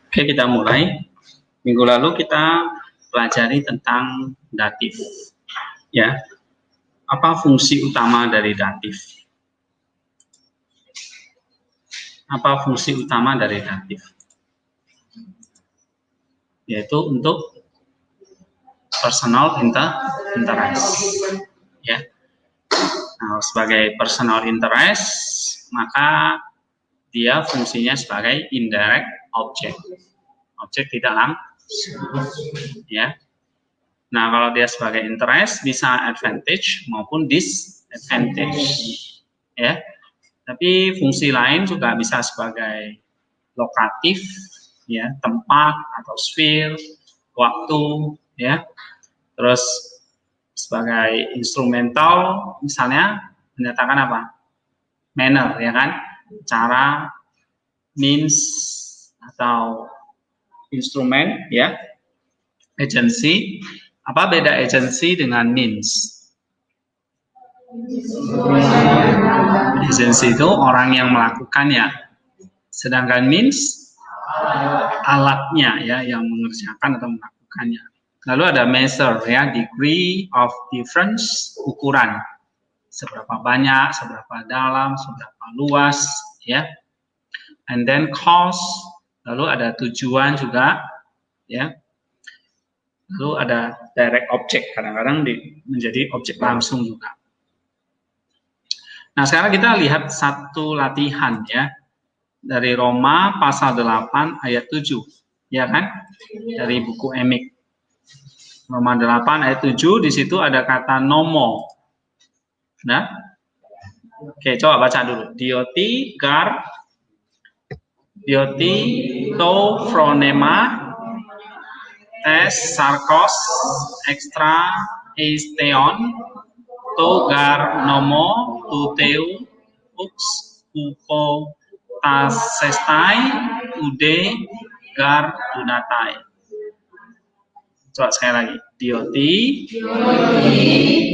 Oke, kita mulai. Minggu lalu kita pelajari tentang datif. Ya. Apa fungsi utama dari datif? Apa fungsi utama dari datif? Yaitu untuk personal interest. Ya. Nah, sebagai personal interest, maka dia fungsinya sebagai indirect object. Objek tidak langsung, ya. Nah, kalau dia sebagai interest bisa advantage maupun disadvantage, ya. Tapi fungsi lain juga bisa sebagai lokatif, ya, tempat atau sphere, waktu, ya. Terus sebagai instrumental, misalnya menyatakan apa? Manner, ya kan? Cara, means, atau instrumen, ya. Agency. Apa beda agency dengan means? Agency itu orang yang melakukannya, sedangkan means alatnya, ya, yang mengerjakan atau melakukannya. Lalu ada measure, ya, degree of difference, ukuran, seberapa banyak, seberapa dalam, seberapa luas, ya. And then cause, lalu ada tujuan juga, ya. Lalu ada direct object, kadang-kadang menjadi objek langsung juga. Nah, sekarang kita lihat satu latihan, ya, dari Roma pasal 8 ayat 7, ya kan? Dari buku Emik. Roma 8 ayat 7, di situ ada kata nomo. Nah, oke, coba baca dulu. Dioti to phronema tes sarkos extra eisteon to gar nomo to teu ux upo tasestai ude gar dunatai. Coba sekali lagi. Dioti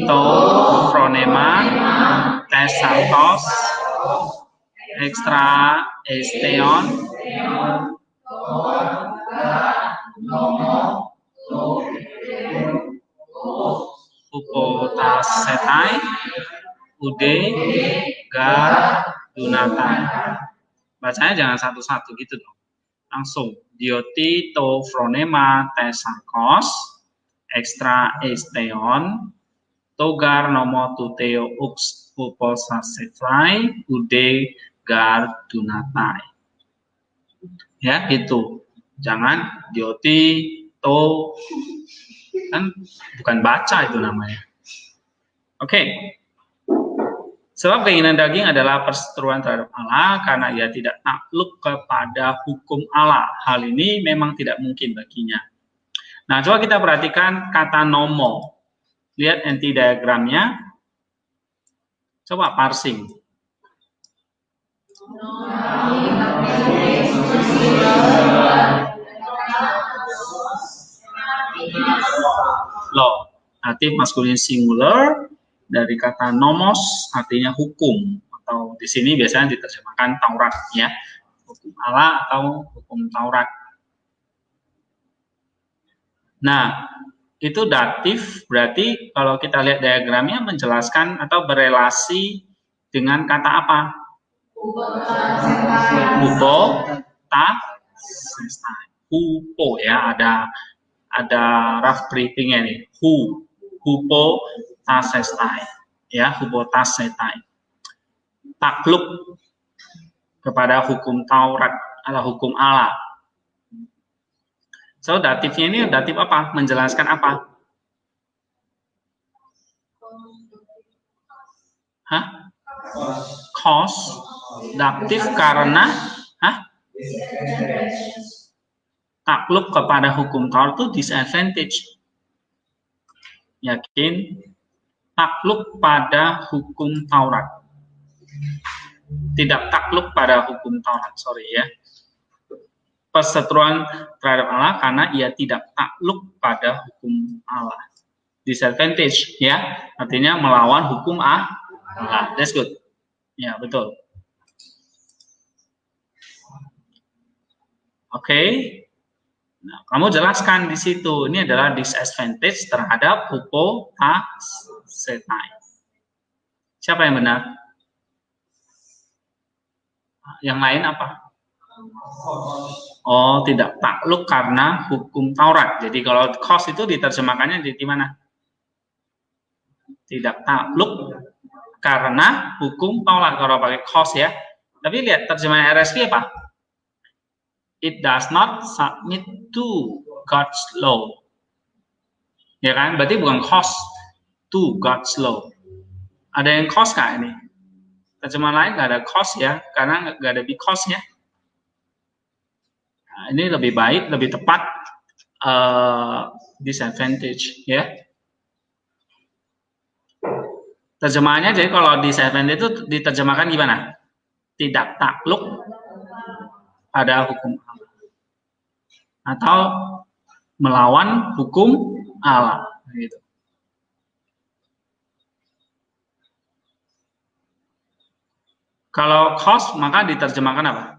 to phronema tes sarkos extra eisteon upotasetai ude gar dunatai. Bacanya jangan satu-satu gitu dong. Langsung. Dioti to phronema tesakos extra eisteon togar nomo tuteo ux upotasetai ude gar dunatai. Ya, itu. Jangan dioti to, kan bukan baca itu namanya. Oke. Sebab keinginan daging adalah perseteruan terhadap Allah karena ia tidak takluk kepada hukum Allah. Hal ini memang tidak mungkin baginya. Nah, coba kita perhatikan kata nomo. Lihat anti diagramnya. Coba parsing. Law, aktif maskulin singular dari kata nomos artinya hukum, atau di sini biasanya diterjemahkan Taurat, ya, hukum Allah atau hukum Taurat. Nah, itu datif, berarti kalau kita lihat diagramnya menjelaskan atau berelasi dengan kata apa? Hupotasestai. Hupo, ya, ada rough briefingnya nih. Hupotasestai, ya, hupotasestai. Takluk kepada hukum Taurat atau hukum Allah. So, datifnya ini datif apa? Menjelaskan apa? Hah? Cause. Datif karena takluk kepada hukum Taurat itu disadvantage. Yakin? Takluk pada hukum Taurat. Tidak takluk pada hukum Taurat, sorry, ya. Perseteruan terhadap Allah karena ia tidak takluk pada hukum Allah. Disadvantage, ya, artinya melawan hukum Allah. That's good. Ya, betul. Oke. Nah, kamu jelaskan di situ. Ini adalah disadvantage terhadap hypotasetai. Siapa yang benar? Yang lain apa? Oh, tidak takluk karena hukum Taurat. Jadi kalau kos itu diterjemahkannya di mana? Tidak takluk karena hukum Taurat kalau pakai kos ya. Tapi lihat terjemahan RSV apa? It does not submit to God's law. Ya kan? Berarti bukan cost to God's law. Ada yang cost nggak ini? Terjemahan lain nggak ada cost ya, karena nggak ada because ya. Nah, ini lebih baik, lebih tepat disadvantage ya. Terjemahannya jadi kalau disadvantage itu diterjemahkan gimana? Tidak takluk pada hukum Allah atau melawan hukum Allah gitu. Kalau cost maka diterjemahkan apa?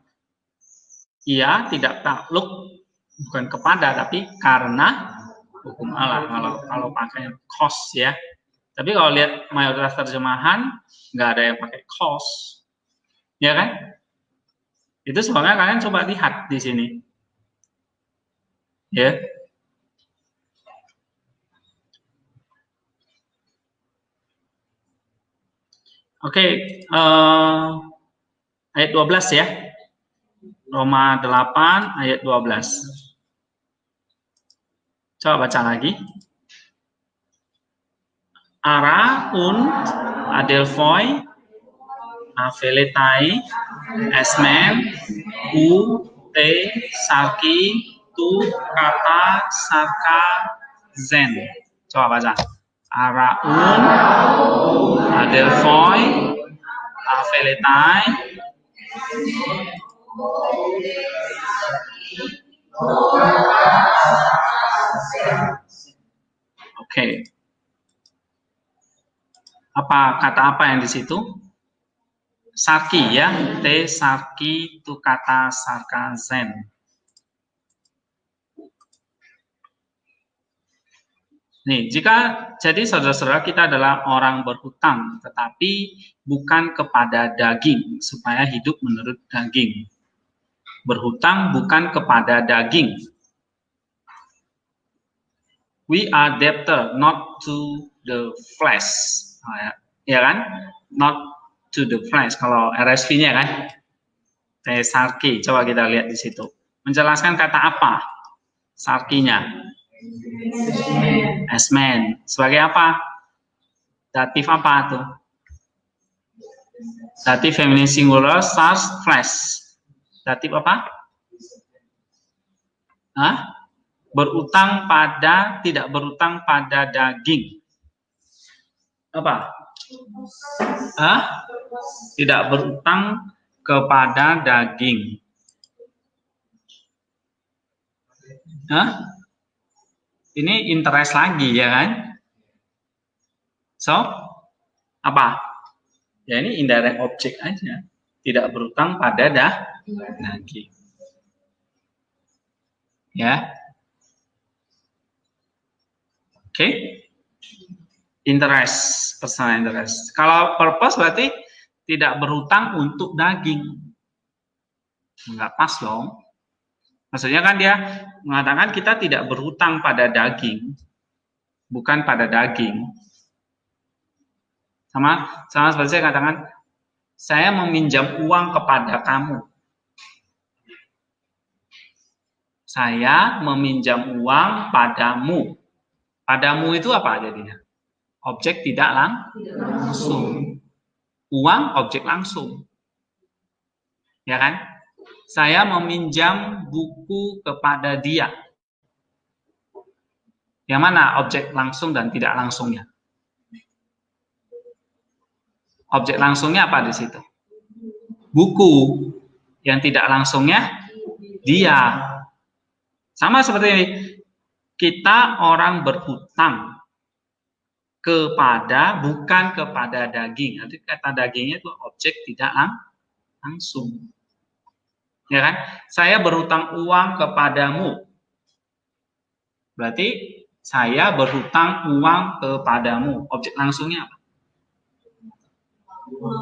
Ia tidak takluk bukan kepada tapi karena hukum Allah. Kalau pakai cost ya. Tapi kalau lihat mayoritas terjemahan nggak ada yang pakai cost, ya kan? Itu soalnya kalian coba lihat di sini, ya. Oke, ayat 12 ya. Roma 8 ayat 12. Coba baca lagi. Ara adelphoi aveletai esmen te sarki tu kata sarka zen. Coba baca. Araun adelphoi aveletai Oke. Kata apa yang di situ? Sarki ya, te sarki itu kata sarkazen. Nih, jika jadi saudara-saudara kita adalah orang berhutang, tetapi bukan kepada daging, supaya hidup menurut daging. Berhutang bukan kepada daging. We are debtor, not to the flesh. Ya kan? Not to the flesh. Kalau RSV-nya kan? Sarki. Coba kita lihat di situ. Menjelaskan kata apa? Sarkinya. Esmen. Sebagai apa? Datif apa tuh? Datif feminine singular stars flesh. Datif apa? Hah? Berutang pada, tidak berutang pada daging. Apa? Hah? Tidak berutang kepada daging. Hah? Ini interest lagi ya kan? So, apa? Ya ini indirect object aja. Tidak berutang pada daging. Ya. Oke. Interest, personal interest. Kalau purpose berarti tidak berhutang untuk daging. Enggak pas dong. Maksudnya kan dia mengatakan kita tidak berhutang pada daging, bukan pada daging. Sama seperti saya katakan, saya meminjam uang kepada kamu. Saya meminjam uang padamu. Padamu itu apa jadinya? Objek tidak langsung. Uang objek langsung. Ya kan? Saya meminjam buku kepada dia. Yang mana objek langsung dan tidak langsungnya? Objek langsungnya apa di situ? Buku. Yang tidak langsungnya dia. Sama seperti ini. Kita orang berhutang kepada, bukan kepada daging. Nanti kata dagingnya itu objek tidak langsung. Ya kan? Saya berhutang uang kepadamu. Berarti saya berhutang uang kepadamu. Objek langsungnya apa?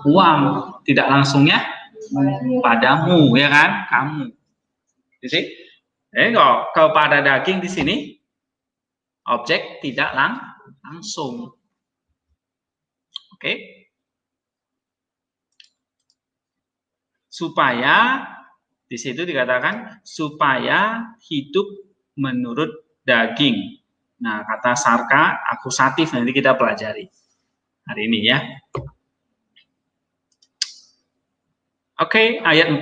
Uang. Tidak langsungnya padamu, ya kan? Kamu. Jadi, kalau kepada daging di sini objek tidak langsung. Oke. Supaya di situ dikatakan supaya hidup menurut daging. Nah, kata sarka akusatif nanti kita pelajari hari ini ya. Oke, ayat 14.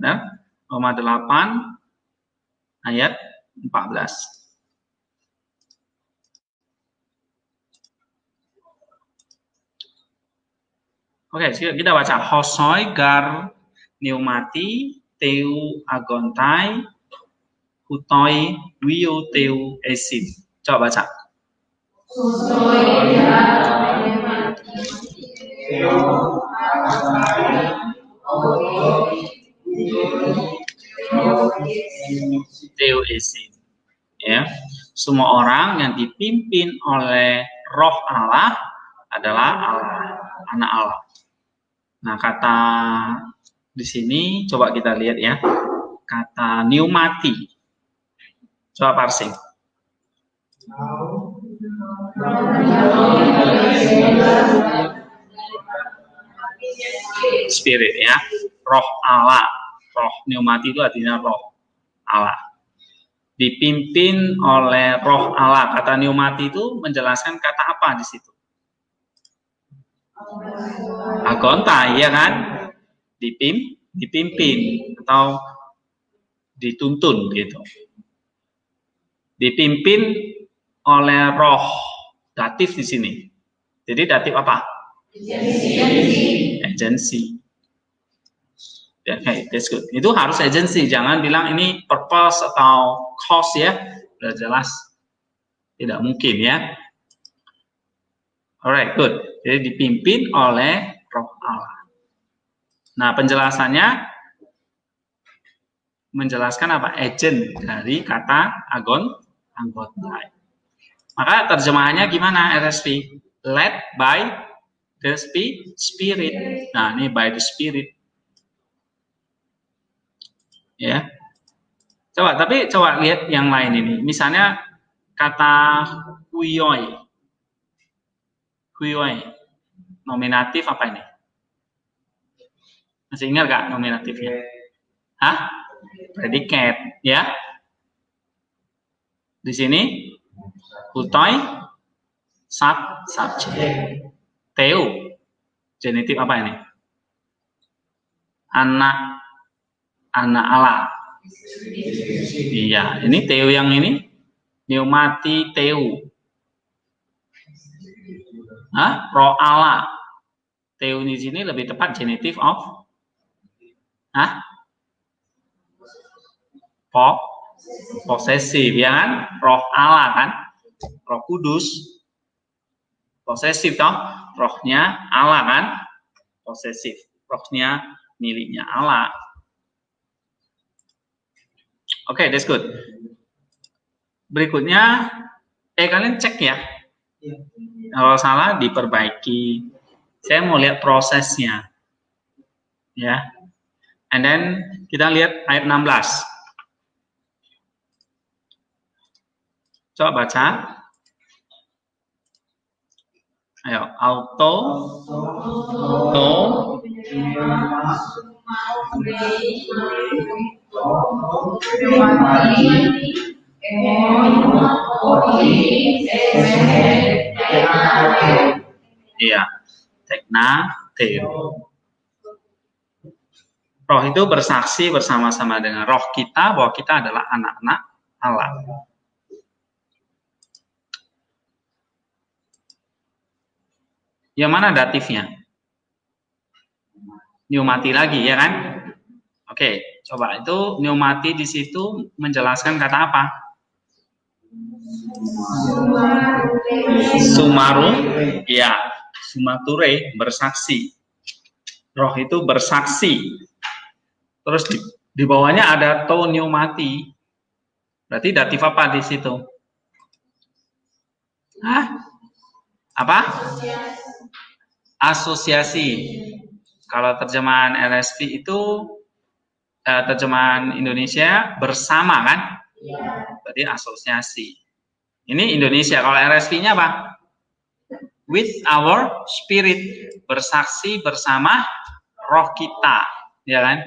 Nah, Roma 8 ayat 14. Oke, kita baca hosoi gar pneumati teu agontai hutoi wio teu esin. Coba baca. Teu esin. Ya, semua orang yang dipimpin oleh Roh Allah adalah Allah, anak Allah. Nah, kata di sini coba kita lihat ya. Kata pneumati. Coba parsing. Spirit ya. Roh Allah. Roh pneumati itu artinya roh Allah. Dipimpin oleh Roh Allah. Kata pneumati itu menjelaskan kata apa di situ? Agonta, ya kan? Dipimpin atau dituntun gitu. Dipimpin oleh roh, datif di sini. Jadi datif apa? Agency. Ya, okay, that's good. Itu harus agency, jangan bilang ini purpose atau cause ya. Udah jelas tidak mungkin ya. Alright, good. Jadi dipimpin oleh Roh Allah. Nah, penjelasannya menjelaskan apa? Agent dari kata agontai. Maka terjemahannya gimana RSV? Led by the Spirit. Nah, ini by the Spirit. Ya. Coba lihat yang lain ini. Misalnya kata kuioi. Kuioi. Nominatif apa ini? Masih ingat gak nominatifnya? Hah? Predikat, ya. Di sini hutoi subjek. Teu. Genitif apa ini? Anak Allah. Iya, ini teu yang ini pneumati teu. Roh Allah. Teu di sini lebih tepat genitif of posesif ya kan? Roh Allah kan? Roh Kudus. Posesif toh? Rohnya Allah kan? Posesif. Rohnya miliknya Allah. Oke, that's good. Berikutnya, kalian cek ya. Kalau salah diperbaiki. Saya mau lihat prosesnya. Ya. And then kita lihat ayat 16. Coba baca. Ayo, auto. Iya, tekna teo. Roh itu bersaksi bersama-sama dengan roh kita bahwa kita adalah anak-anak Allah. Yang mana datifnya? Pneumati lagi ya kan? Oke, coba itu pneumati di situ menjelaskan kata apa? Sumaru, ya, sumature bersaksi. Roh itu bersaksi. Terus di bawahnya ada to pneumati. Berarti datif apa di situ? Hah? Apa? Asosiasi. Kalau terjemahan LSV itu terjemahan Indonesia bersama kan? Berarti asosiasi. Ini Indonesia. Kalau RSV-nya apa? With our spirit, bersaksi bersama roh kita, ya kan?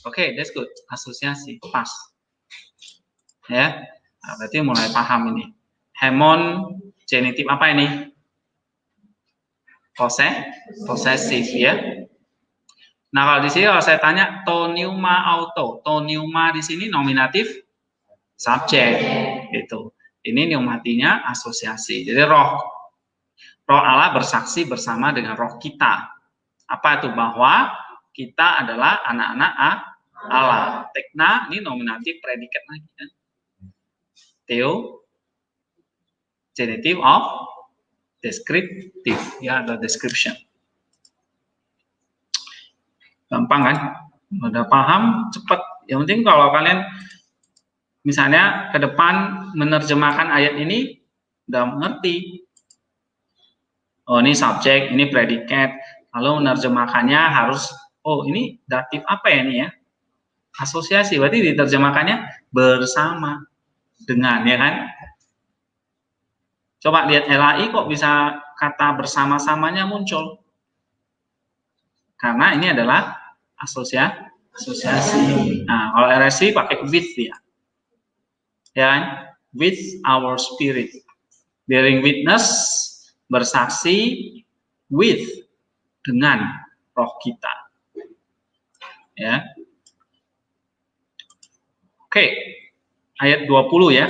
Oke, that's good. Asosiasi, pas. Ya, nah, berarti mulai paham ini. Hemon genitif apa ini? Posesif, ya. Nah, kalau di sini kalau saya tanya to pneuma auto, to pneuma di sini nominatif subjek, itu. Ini pneumatinya asosiasi. Jadi roh Allah bersaksi bersama dengan roh kita. Apa itu? Bahwa kita adalah anak-anak Allah. Tekna ini nominatif predikat lagi kan. Theo genitive of descriptive, ya, atau description. Gampang kan? Udah paham, cepat. Yang penting kalau kalian misalnya ke depan menerjemahkan ayat ini udah mengerti. Oh, ini subjek, ini predikat. Lalu menerjemahkannya harus, oh ini datif apa ya ini ya? Asosiasi, berarti diterjemahkannya bersama dengan, ya kan? Coba lihat LAI kok bisa kata bersama-samanya muncul. Karena ini adalah asosiasi. Nah, kalau RSV pakai with ya. Ya kan? With our spirit. Bearing witness, bersaksi with, dengan roh kita. Ya. Oke. Ayat 20 ya.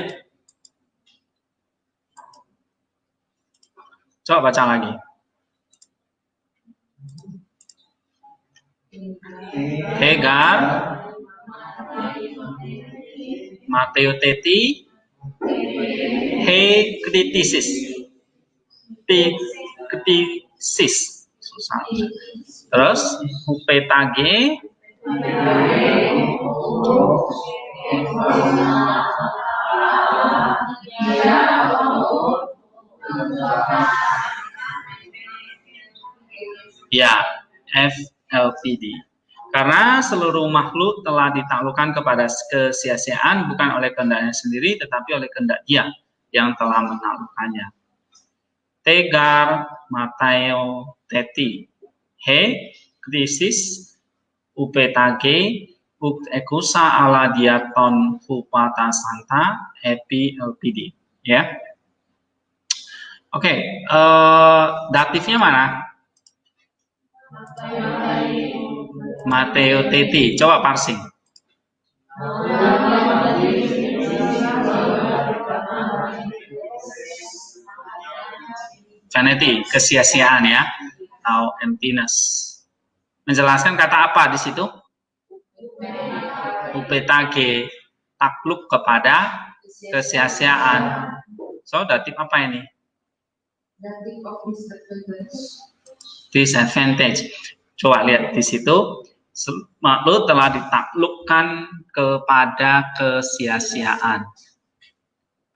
Coba baca lagi. Hegar, Mateo Teti, he kritisis, susah. Terus upetage, ya, FLPD. Karena seluruh makhluk telah ditaklukkan kepada kesia-siaan bukan oleh kehendaknya sendiri, tetapi oleh kehendak Dia yang telah menaklukkannya. Tegar, Mateo, Teti, he, krisis, upetage, ekusa ala diaton hupata santa, happy LPD. Ya. Oke, datifnya mana? Mateo Teti, coba parsing. Vanity, kesia-siaan ya, atau emptiness. Menjelaskan kata apa di situ? Upetage, takluk kepada kesia-siaan. So, datif apa ini? Datif of disadvantage. Coba lihat di situ, makhluk telah ditaklukkan kepada kesia-siaan.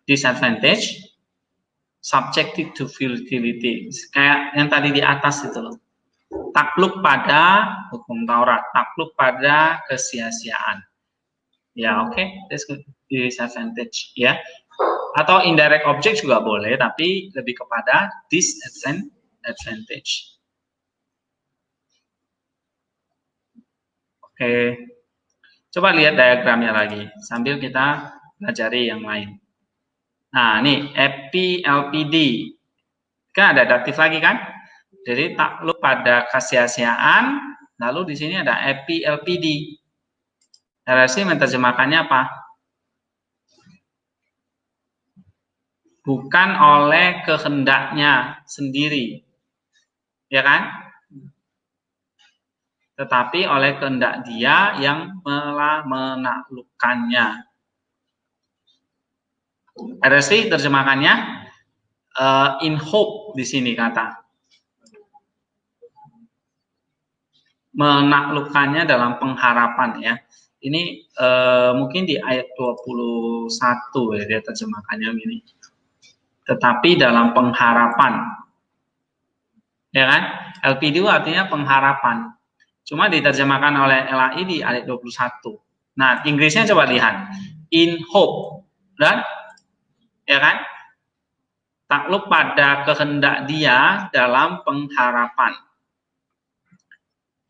Disadvantage, subjected to futility. Kayak yang tadi di atas itu loh. Takluk pada hukum Taurat, takluk pada kesia-siaan. Ya, oke, that's good. Disadvantage, ya. Atau indirect object juga boleh, tapi lebih kepada disadvantage. Oke, coba lihat diagramnya lagi sambil kita pelajari yang lain. Nah, ini EPI-LPD kan ada datif lagi kan? Jadi takluk pada kesia-siaan, lalu di sini ada EPI-LPD. RSI menerjemahkannya apa? Bukan oleh kehendaknya sendiri, ya kan? Tetapi oleh kehendak Dia yang telah menaklukkannya. RSI terjemahannya in hope di sini kata. menaklukkannya dalam pengharapan ya. Ini mungkin di ayat 21 ya dia terjemahkannya gini. Tetapi dalam pengharapan. Ya kan? LPD artinya pengharapan. Cuma diterjemahkan oleh LAI di ayat 21. Nah, Inggrisnya coba lihat. In hope. Dan ya kan? Takluk pada kehendak dia dalam pengharapan.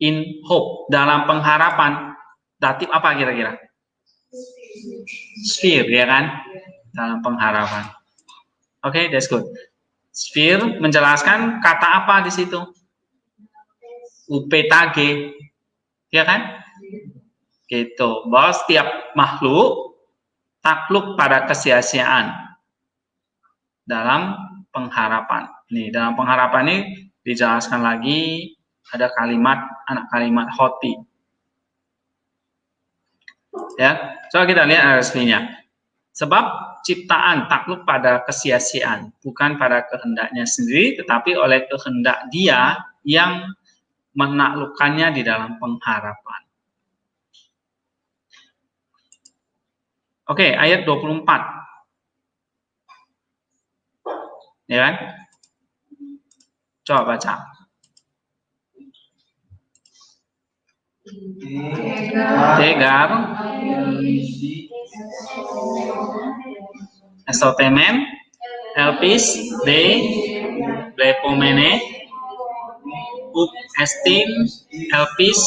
In hope, dalam pengharapan. Datif apa kira-kira? Sphere, ya kan? Dalam pengharapan. Oke, that's good. Sphere menjelaskan kata apa di situ? Upetage, ya kan? Gitu. Bahwa setiap makhluk takluk pada kesia-siaan dalam pengharapan. Nih, dalam pengharapan ini dijelaskan lagi ada kalimat, anak kalimat hoti. Ya, coba kita lihat RSV-nya. Sebab ciptaan takluk pada kesia-siaan, bukan pada kehendaknya sendiri, tetapi oleh kehendak dia yang menaklukkannya di dalam pengharapan. Oke, ayat 24. Ya kan? Coba baca. Tegar esotemen elpis de blepomene up estin elpis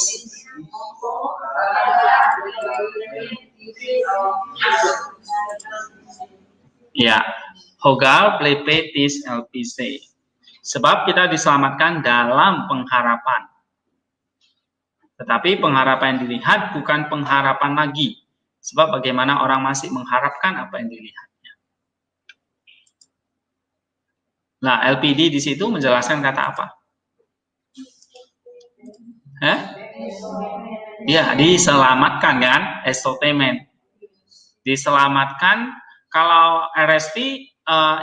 ya hogar plepetis elpise. Sebab kita diselamatkan dalam pengharapan. Tetapi pengharapan yang dilihat bukan pengharapan lagi. Sebab bagaimana orang masih mengharapkan apa yang dilihatnya. Nah, LPD di situ menjelaskan kata apa? Ya, diselamatkan kan? Esotemen. Diselamatkan. Kalau RSV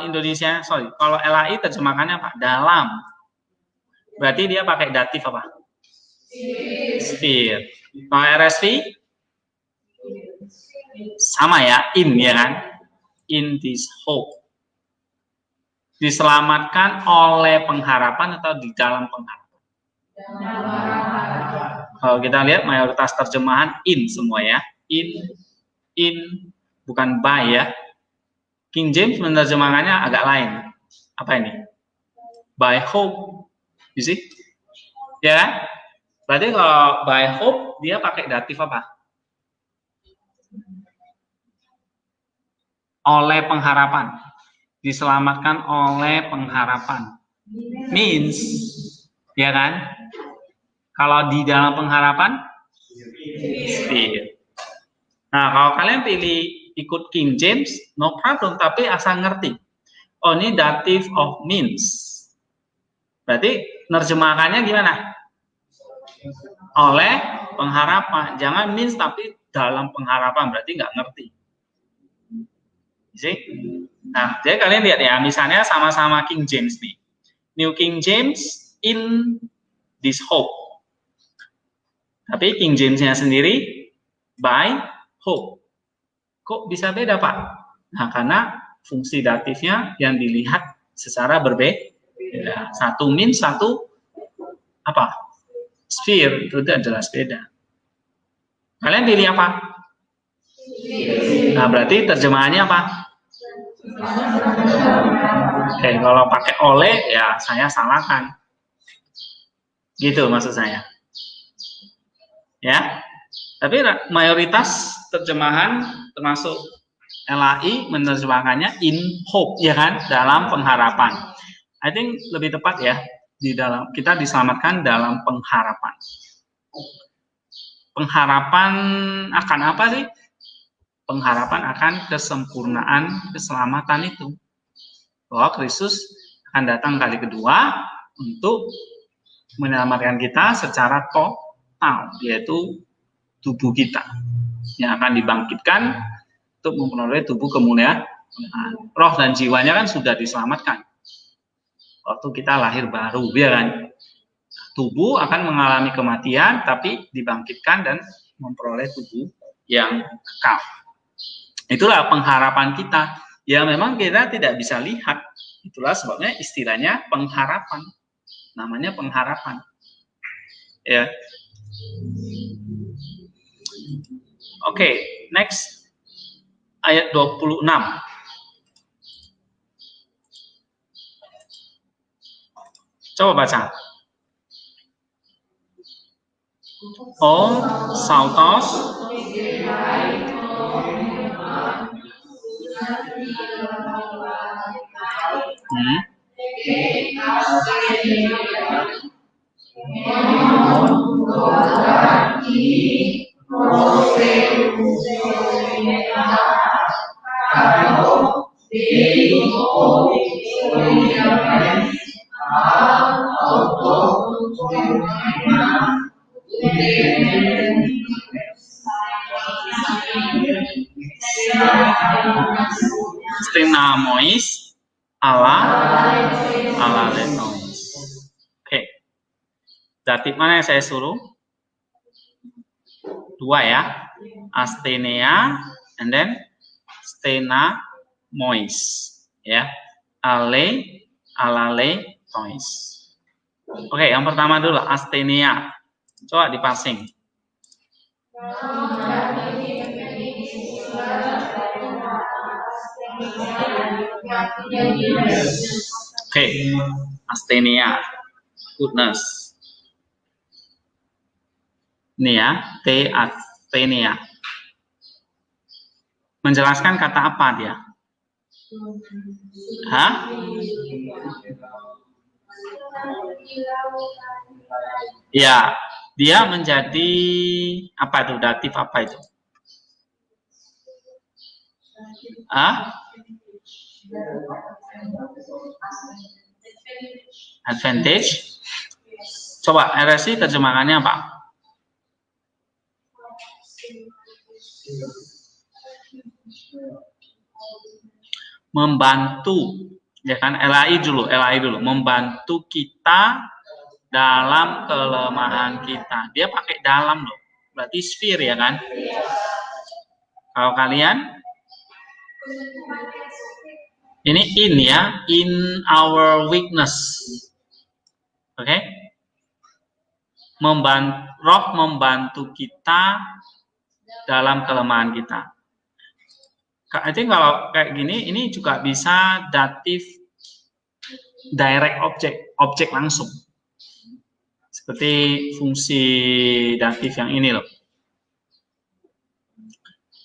Indonesia, kalau LAI terjemahkannya apa? Dalam. Berarti dia pakai datif apa? Sphere. Kalau RSV sama ya, in ya kan? In this hope. Diselamatkan oleh pengharapan atau di dalam pengharapan? Kalau kita lihat mayoritas terjemahan in semua ya. In bukan by ya. King James menerjemahkannya agak lain. Apa ini? By hope. You see? Ya kan? Berarti kalau by hope dia pakai datif apa? Oleh pengharapan. Diselamatkan oleh pengharapan. Means, ya kan? Kalau di dalam pengharapan, sphere. Nah, kalau kalian pilih ikut King James, no problem, tapi asal ngerti. Oh, ini dative of means. Berarti nerjemahkannya gimana? Oleh pengharapan. Jangan means tapi dalam pengharapan, berarti nggak ngerti. See? Nah, jadi kalian lihat ya, misalnya sama-sama King James nih. New King James in this hope. Tapi King James-nya sendiri by hope. Kok bisa beda, Pak? Nah, karena fungsi datifnya yang dilihat secara berbeda. Satu means, satu apa? Sphere, itu udah jelas beda. Kalian pilih apa? Nah, berarti terjemahannya apa? Oke, kalau pakai oleh, ya saya salahkan. Gitu maksud saya. Ya, tapi mayoritas terjemahan termasuk LAI menerjemahkannya in hope, ya kan, dalam pengharapan. I think lebih tepat ya, di dalam kita diselamatkan dalam pengharapan. Pengharapan akan apa sih? Pengharapan akan kesempurnaan keselamatan itu. Bahwa Kristus akan datang kali kedua untuk menyelamatkan kita secara total, yaitu tubuh kita yang akan dibangkitkan untuk memperoleh tubuh kemuliaan. Roh dan jiwanya kan sudah diselamatkan waktu kita lahir baru, ya kan? tubuh akan mengalami kematian, tapi dibangkitkan dan memperoleh tubuh yang kekal. Itulah pengharapan kita. Ya memang kita tidak bisa lihat. Itulah sebabnya istilahnya pengharapan. Namanya pengharapan. Ya. Oke, next. Ayat 26. Coba baca. Oh, Sautos. Stenamois ala lenois. Oke. Datif mana yang saya suruh? Dua ya. Astenea and then stenamois. Ya. Alale tois. Oke, yang pertama dulu astenea. Coba dipasing. Oke, astenea, goodness. Ini ya, te astenea. Menjelaskan kata apa dia? Hah? Ya, dia menjadi apa itu? Datif apa itu? Hah? Advantage. Coba RSI terjemahannya apa? Membantu, ya kan? LAI dulu, membantu kita dalam kelemahan kita. Dia pakai dalam loh, berarti sphere ya kan? Kalau kalian ini in ya, in our weakness, oke? Okay? Roh membantu kita dalam kelemahan kita. I think kalau kayak gini, ini juga bisa datif direct objek langsung. Seperti fungsi datif yang ini loh.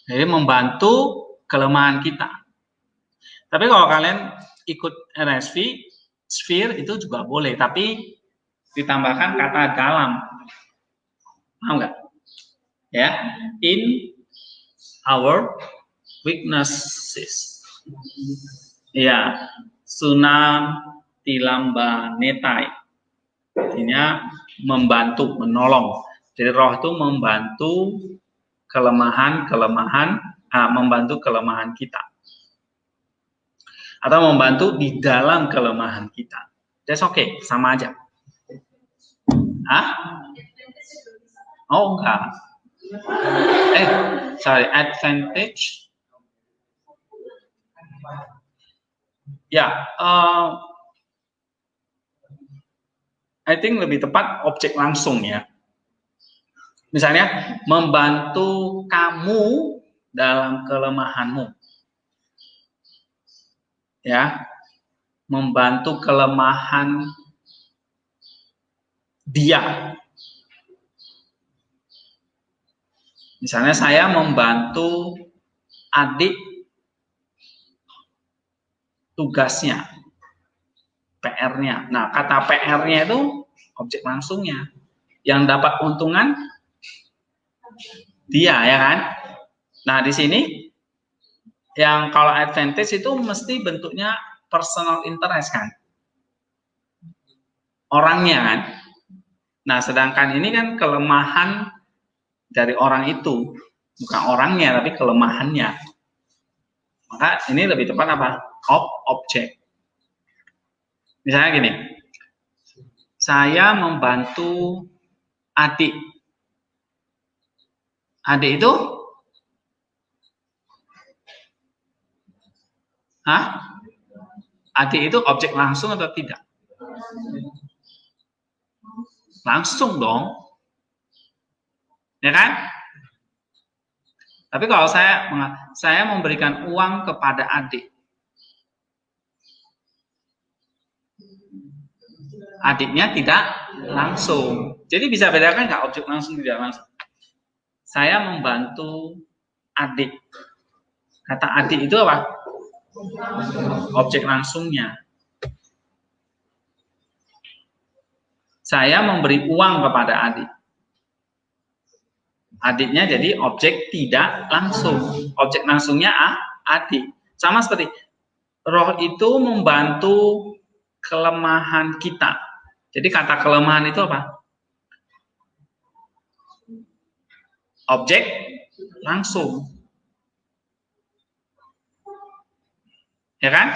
Jadi membantu kelemahan kita. Tapi kalau kalian ikut RSV, sphere itu juga boleh, tapi ditambahkan kata dalam. Paham nggak? Ya, in our weaknesses. Ya, sunam tilamba netai. Artinya membantu, menolong. Jadi roh itu membantu membantu kelemahan kita. Atau membantu di dalam kelemahan kita. That's okay, sama aja. Hah? Oh enggak. Advantage. Ya, I think lebih tepat objek langsung ya. Misalnya, membantu kamu dalam kelemahanmu. Ya, membantu kelemahan dia. Misalnya saya membantu adik tugasnya, PR-nya. Nah, kata PR-nya itu objek langsungnya. Yang dapat keuntungan dia, ya kan? Nah, di sini yang kalau advantage itu mesti bentuknya personal interest kan? Orangnya kan? Nah, sedangkan ini kan kelemahan dari orang itu, bukan orangnya tapi kelemahannya. Maka ini lebih tepat apa? Objek. Misalnya gini, Saya membantu adik. Adik itu? Hah? Adik itu objek langsung atau tidak? Langsung dong. Ya kan? Tapi kalau saya memberikan uang kepada adik. Adiknya tidak langsung. Jadi bisa bedakan nggak objek langsung tidak langsung? Saya membantu adik. Kata adik itu apa? Objek langsungnya. Saya memberi uang kepada adik. Adiknya jadi objek tidak langsung. Objek langsungnya adik. Sama seperti roh itu membantu kelemahan kita. Jadi kata kelemahan itu apa? Objek langsung. Ya kan?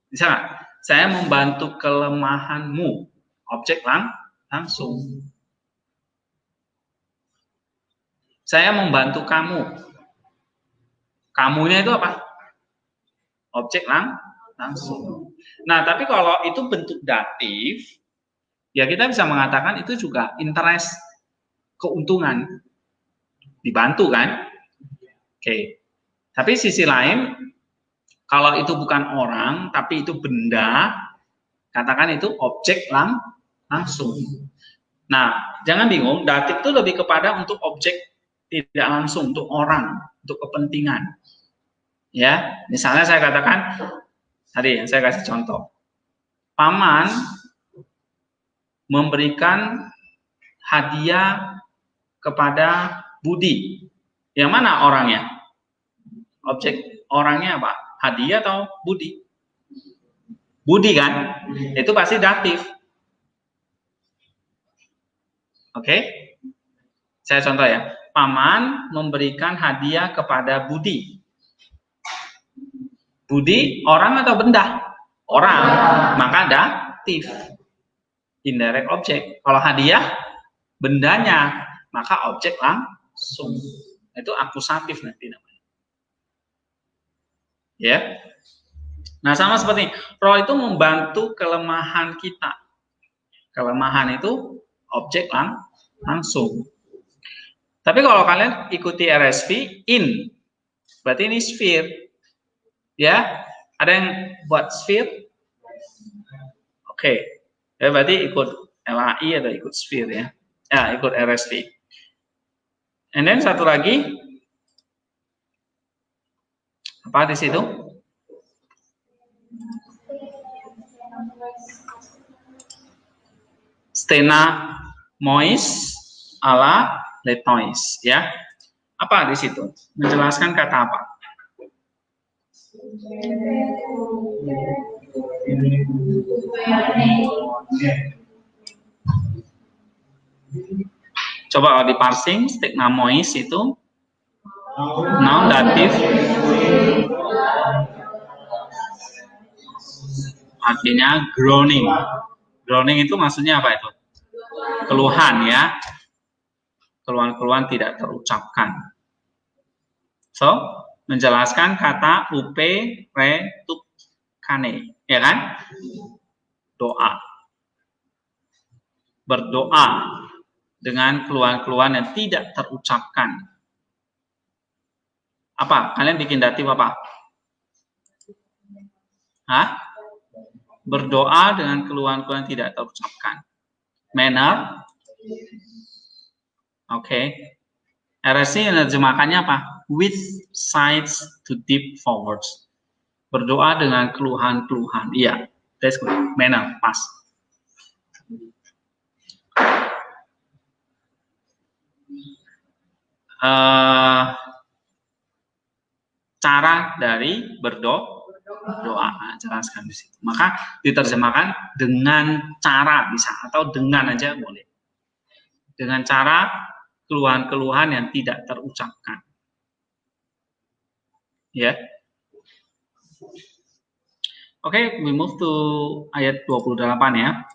Bisa nggak? Saya membantu kelemahanmu. Objek langsung. Saya membantu kamu. Kamunya itu apa? Objek langsung. Nah, tapi kalau itu bentuk datif, ya kita bisa mengatakan itu juga interest, keuntungan. Dibantu kan? Oke. Tapi sisi lain, kalau itu bukan orang, tapi itu benda, katakan itu objek langsung. Nah, jangan bingung, datif itu lebih kepada untuk objek tidak langsung, untuk orang, untuk kepentingan. Ya, misalnya saya katakan, tadi saya kasih contoh. Paman memberikan hadiah kepada Budi. Yang mana orangnya? Objek orangnya apa? Hadiah atau Budi? Budi kan? Itu pasti datif. Oke? Saya contoh ya. Paman memberikan hadiah kepada Budi. Budi orang atau benda? Orang. Maka datif. Indirect object. Kalau hadiah bendanya, maka objek langsung. Itu akusatif nanti namanya. Ya. Nah, sama seperti roh itu membantu kelemahan kita. Kelemahan itu objek langsung. Tapi kalau kalian ikuti RSV in, berarti ini sphere. Ya, ada yang buat sphere? Oke. Ya, berarti ikut LAI atau ikut sphere ya. Ya, ikut RSV. And then satu lagi, apa di situ? Stena mois ala letois, ya. Apa di situ? Menjelaskan kata apa? Coba di parsing, stena mois itu noun datif artinya groaning. Groaning itu maksudnya apa itu? Keluhan ya. Keluhan-keluhan tidak terucapkan. So, menjelaskan kata upe re tuk kane, ya kan? Doa. Berdoa dengan keluhan-keluhan yang tidak terucapkan. Apa? Kalian bikin datif apa? Hah? Berdoa dengan keluhan-keluhan tidak terucapkan. Manner. Oke. RSC menerjemahkannya apa? With sighs to deep forwards. Berdoa dengan keluhan-keluhan. Iya, that's good. Manner, pas. Cara dari berdoa, jelaskan di situ. Maka diterjemahkan dengan cara bisa atau dengan aja boleh. Dengan cara keluhan-keluhan yang tidak terucapkan. Ya. Oke, we move to ayat 28 ya.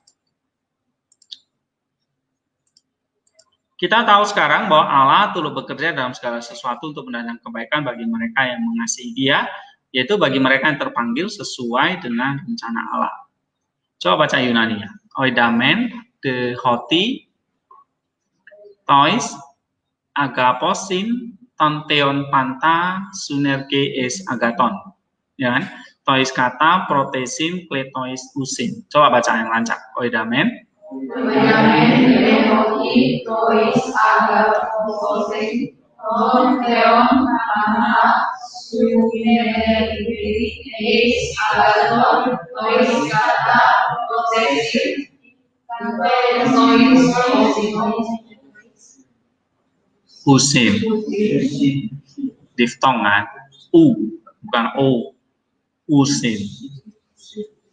Kita tahu sekarang bahwa Allah turut bekerja dalam segala sesuatu untuk mendatangkan kebaikan bagi mereka yang mengasihi Dia, yaitu bagi mereka yang terpanggil sesuai dengan rencana Allah. Coba baca Yunani ya. Oidamen, de hoti, tois, agaposin, tonteon panta, sunerge es agaton. Ya kan? Tois kata, protesin, kletois usin. Coba baca yang lancar. Oidamen. Usin. Diftong kan? Bukan O. Usin.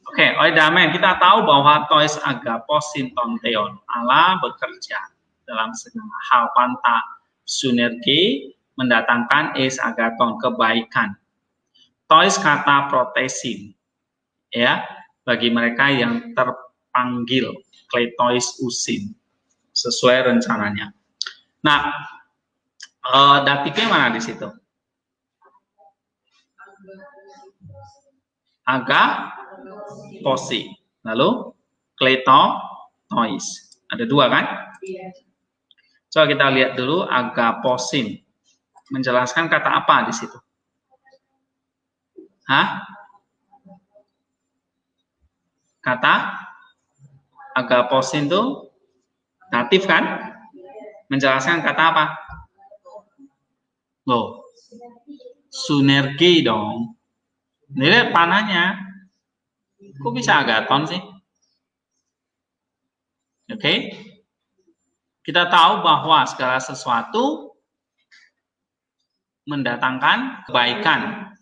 Oke, oidamen, kita tahu bahwa tois agapos sintonteon, Allah bekerja dalam segala hal panta sunergi, mendatangkan es agaton, kebaikan. Tois kata protesin, ya, bagi mereka yang terpanggil, kletois usin, sesuai rencananya. Nah, datifnya mana di situ? Agaposi. Lalu kletois. Ada dua kan? Coba kita lihat dulu agaposin. Menjelaskan kata apa di situ? Hah? Kata agaposin itu datif kan? Menjelaskan kata apa? Loh, sunergi dong. Lihat panahnya. Kok bisa agaton sih? Oke. Kita tahu bahwa segala sesuatu mendatangkan kebaikan.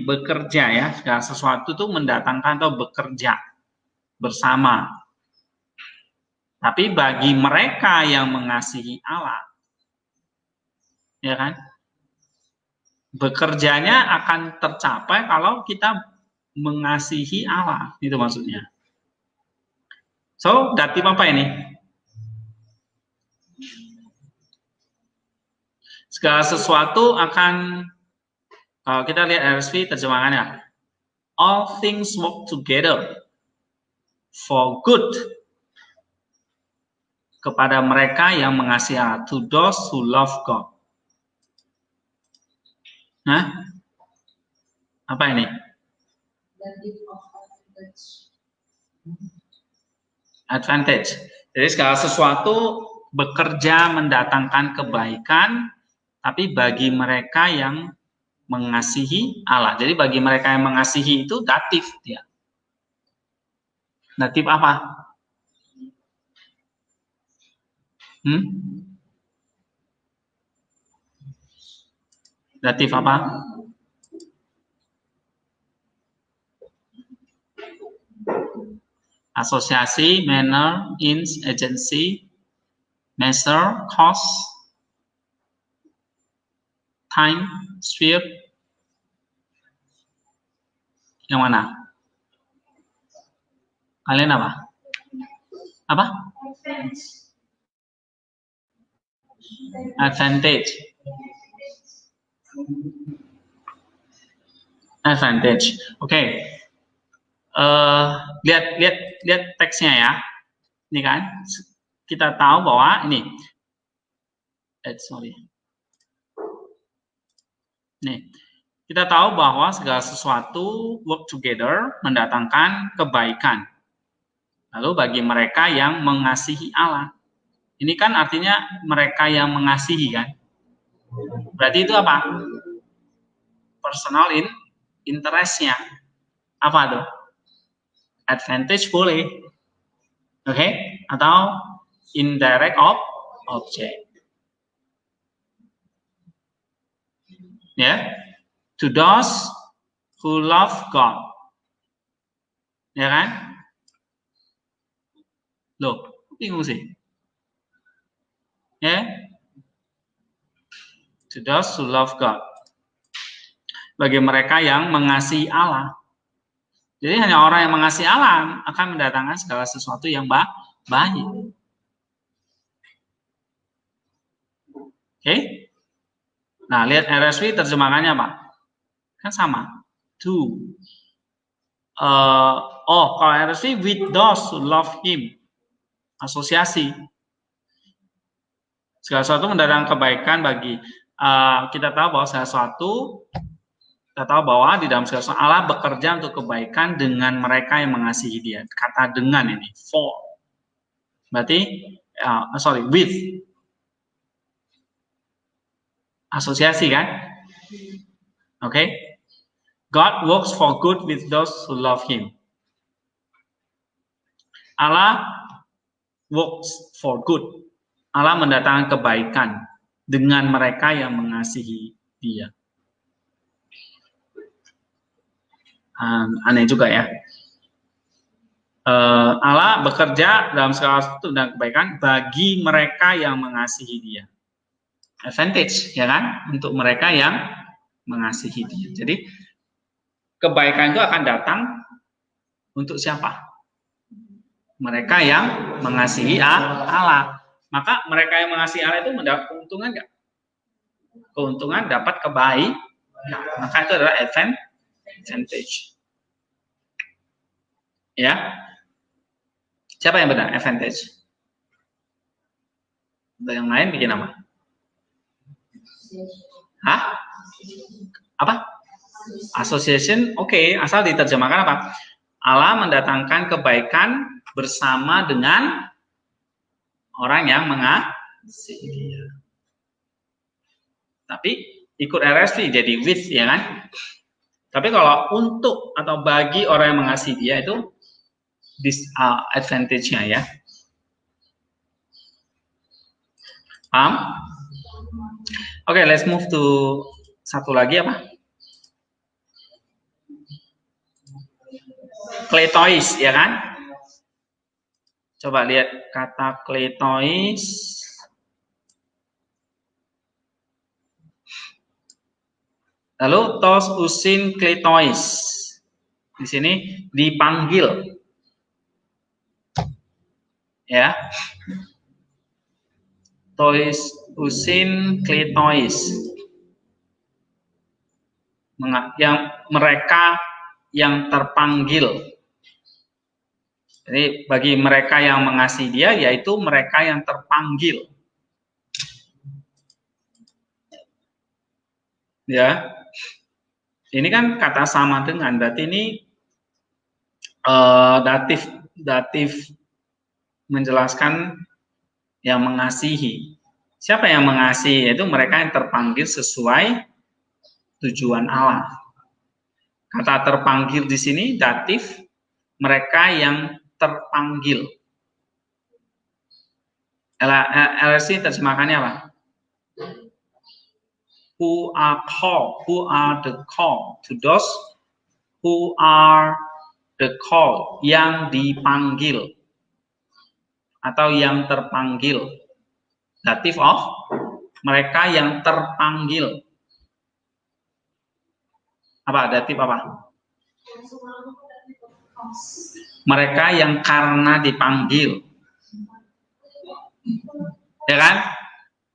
Bekerja ya. Segala sesuatu itu mendatangkan atau bekerja bersama. Tapi bagi mereka yang mengasihi Allah, ya kan? Bekerjanya akan tercapai kalau kita mengasihi Allah, itu maksudnya. So, datif apa ini? Segala sesuatu akan, kalau kita lihat RSV terjemahannya, all things work together for good kepada mereka yang mengasihi Allah, to those who love God. Nah, apa ini? Advantage. Jadi segala sesuatu bekerja mendatangkan kebaikan, tapi bagi mereka yang mengasihi Allah. Jadi bagi mereka yang mengasihi itu datif dia. Datif apa? Datif apa? Asosiasi, manner, ins, agency, measure, cost, time, sphere. Yang mana? Kalian apa? Apa? Advantage. Advantage. Oke. Lihat teksnya ya. Ini kan kita tahu bahwa ini. Nih, kita tahu bahwa segala sesuatu work together mendatangkan kebaikan. Lalu bagi mereka yang mengasihi Allah. Ini kan artinya mereka yang mengasihi kan. Berarti itu apa? Personal interest-nya. Apa tuh? Advantage boleh. Oke? Atau indirect object. Ya. To those who love God. Ya kan? Loh, bingung sih. Ya. To those who love God. bagi mereka yang mengasihi Allah. Jadi hanya orang yang mengasihi Allah akan mendatangkan segala sesuatu yang baik. Oke? Nah, lihat RSV terjemahannya Pak. Kan sama. To. Kalau RSV with those who love him. Asosiasi. Segala sesuatu mendatangkan kebaikan bagi kita tahu bahwa kita tahu bahwa di dalam segala sesuatu Allah bekerja untuk kebaikan dengan mereka yang mengasihi Dia. Kata dengan ini, for. Berarti, with. Asosiasi kan? Oke. God works for good with those who love him. Allah works for good. Allah mendatangkan kebaikan dengan mereka yang mengasihi Dia. Aneh juga ya. Allah bekerja dalam segala sesuatu dan kebaikan bagi mereka yang mengasihi Dia. Advantage, ya kan, untuk mereka yang mengasihi Dia. Jadi kebaikan itu akan datang untuk siapa? Mereka yang mengasihi Allah. Maka mereka yang mengasihi Allah itu mendapat keuntungan nggak? Keuntungan dapat kebaikan. Maka itu adalah advantage. Ya. Siapa yang benar? Advantage. Yang lain bikin apa? Hah? Apa? Association, oke. Asal diterjemahkan apa? Allah mendatangkan kebaikan bersama dengan orang yang mengasihi Dia. Tapi ikut RSV jadi with, ya kan? Tapi kalau untuk atau bagi orang yang mengasihi Dia itu disadvantage-nya ya. Paham? Oke, let's move to satu lagi apa? Kletois, ya kan? Coba lihat kata kletois. Lalu tos usin kletois. Di sini dipanggil. Ya. Tois usin kletois. Yang mereka yang terpanggil. Jadi bagi mereka yang mengasihi Dia, yaitu mereka yang terpanggil. Ya, ini kan kata sama dengan, berarti ini datif menjelaskan yang mengasihi. Siapa yang mengasihi? Yaitu mereka yang terpanggil sesuai tujuan Allah. Kata terpanggil di sini datif, mereka yang terpanggil. LSC terjemahannya apa? Who are called? Who are the called? To those who are the called, yang dipanggil atau yang terpanggil. Datif of mereka yang terpanggil. Apa datif apa? Mereka yang karena dipanggil. Ya kan?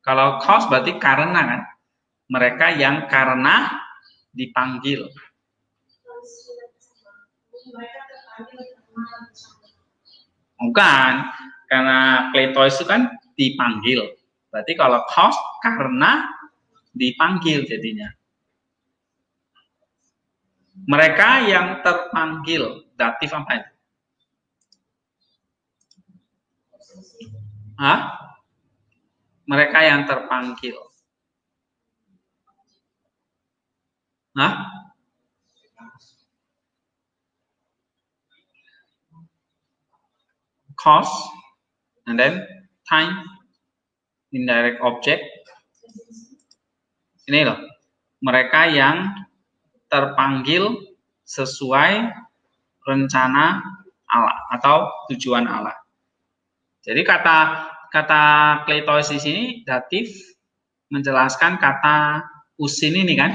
Kalau cause berarti karena kan? Mereka yang karena dipanggil. Bukan, karena kletois itu kan dipanggil. Berarti kalau cause karena dipanggil jadinya. Mereka yang terpanggil, datif apa itu? Hah? Mereka yang terpanggil. Hah? Cause, and then time, indirect object. Ini loh, mereka yang terpanggil sesuai rencana Allah atau tujuan Allah. Jadi kata kletois di sini datif menjelaskan kata usin ini kan.